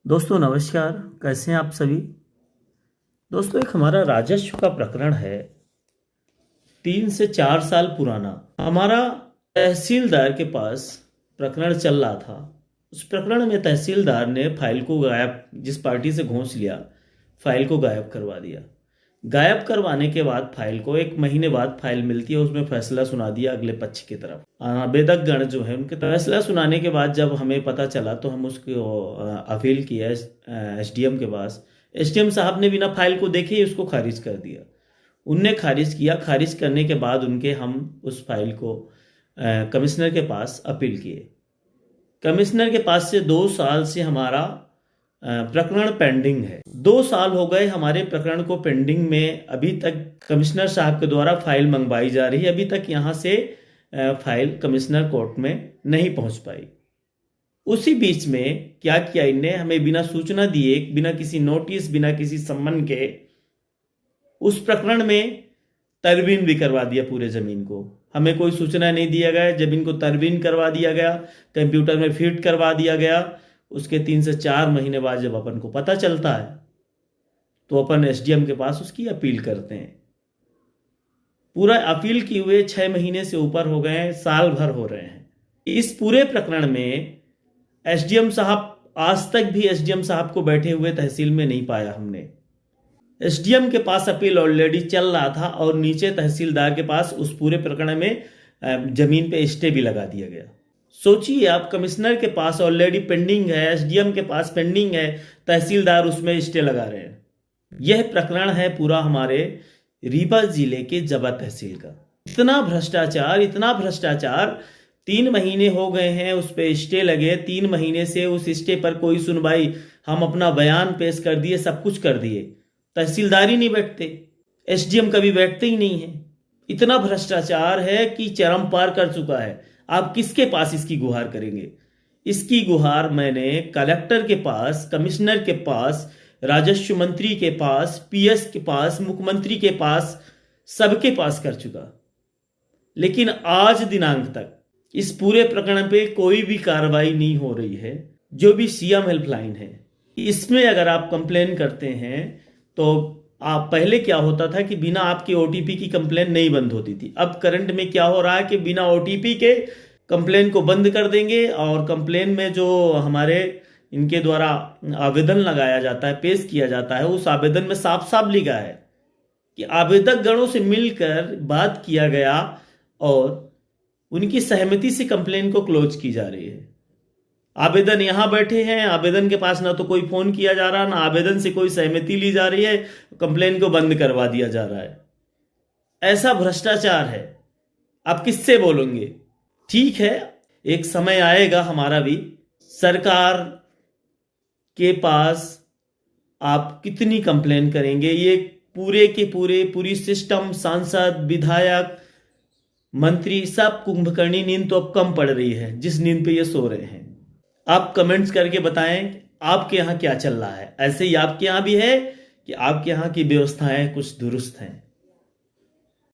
दोस्तों नमस्कार। कैसे हैं आप सभी। दोस्तों एक हमारा राजस्व का प्रकरण है 3 से 4 साल पुराना। हमारा तहसीलदार के पास प्रकरण चल रहा था। उस प्रकरण में तहसीलदार ने फाइल को गायब, जिस पार्टी से घूस लिया, फाइल को गायब करवा दिया। गायब करवाने के बाद फाइल को 1 महीने बाद फाइल मिलती है, उसमें फैसला सुना दिया अगले पक्ष की तरफ। आवेदक गण जो है उनके फैसला सुनाने के बाद जब हमें पता चला तो हम उसको अपील किया एसडीएम के पास। एसडीएम साहब ने बिना फाइल को देखे ही उसको खारिज कर दिया। उनने खारिज किया। खारिज करने के बाद उनके हम उस फाइल को कमिश्नर के पास अपील किए। कमिश्नर के पास से 2 साल से हमारा प्रकरण पेंडिंग है। 2 साल हो गए हमारे प्रकरण को पेंडिंग में। अभी तक कमिश्नर साहब के द्वारा फाइल मंगवाई जा रही है। अभी तक यहाँ से फाइल कमिश्नर कोर्ट में नहीं पहुंच पाई। उसी बीच में क्या किया, इनने हमें बिना सूचना दिए, बिना किसी नोटिस, बिना किसी सम्मन के उस प्रकरण में तरवीन भी करवा दिया। पूरे जमीन को हमें कोई सूचना नहीं दिया गया। जमीन को तरवीन करवा दिया गया, कंप्यूटर में फीड करवा दिया गया। उसके 3 से 4 महीने बाद जब अपन को पता चलता है तो अपन एसडीएम के पास उसकी अपील करते हैं। पूरा अपील किए हुए 6 महीने से ऊपर हो गए हैं, साल भर हो रहे हैं। इस पूरे प्रकरण में एसडीएम साहब, आज तक भी एसडीएम साहब को बैठे हुए तहसील में नहीं पाया हमने। एसडीएम के पास अपील ऑलरेडी चल रहा था और नीचे तहसीलदार के पास उस पूरे प्रकरण में जमीन पे स्टे भी लगा दिया गया। सोचिए आप, कमिश्नर के पास ऑलरेडी पेंडिंग है, एसडीएम के पास पेंडिंग है, तहसीलदार उसमें स्टे लगा रहे हैं। यह प्रकरण है पूरा हमारे रीवा जिले के जबा तहसील का। इतना भ्रष्टाचार, इतना भ्रष्टाचार। 3 महीने हो गए हैं उस पे स्टे लगे। 3 महीने से उस स्टे पर कोई सुनवाई, हम अपना बयान पेश कर दिए, सब कुछ कर दिए, तहसीलदार ही नहीं बैठते, एसडीएम कभी बैठते ही नहीं है। इतना भ्रष्टाचार है कि चरम पार कर चुका है। आप किसके पास इसकी गुहार करेंगे? इसकी गुहार मैंने कलेक्टर के पास, कमिश्नर के पास, राजस्व मंत्री के पास, पीएस के पास, मुख्यमंत्री के पास, सबके पास कर चुका। लेकिन आज दिनांक तक इस पूरे प्रकरण पे कोई भी कार्रवाई नहीं हो रही है। जो भी सीएम हेल्पलाइन है, इसमें अगर आप कंप्लेन करते हैं तो आप, पहले क्या होता था कि बिना आपके ओटीपी की कंप्लेन नहीं बंद होती थी। अब करंट में क्या हो रहा है कि बिना ओटीपी के कंप्लेन को बंद कर देंगे और कंप्लेन में जो हमारे इनके द्वारा आवेदन लगाया जाता है, पेश किया जाता है, उस आवेदन में साफ साफ लिखा है कि आवेदक गणों से मिलकर बात किया गया और उनकी सहमति से कंप्लेन को क्लोज की जा रही है। आवेदन यहां बैठे हैं, आवेदन के पास ना तो कोई फोन किया जा रहा, ना आवेदन से कोई सहमति ली जा रही है, कंप्लेन को बंद करवा दिया जा रहा है। ऐसा भ्रष्टाचार है, आप किससे बोलेंगे? ठीक है, एक समय आएगा हमारा भी। सरकार के पास आप कितनी कंप्लेन करेंगे? ये पूरे के पूरी सिस्टम, सांसद, विधायक, मंत्री, सब कुंभकर्णी नींद तो अब कम पड़ रही है जिस नींद पे ये सो रहे हैं। आप कमेंट्स करके बताएं आपके यहाँ क्या चल रहा है। ऐसे ही आपके यहाँ भी है कि आपके यहाँ की व्यवस्थाएं कुछ दुरुस्त हैं?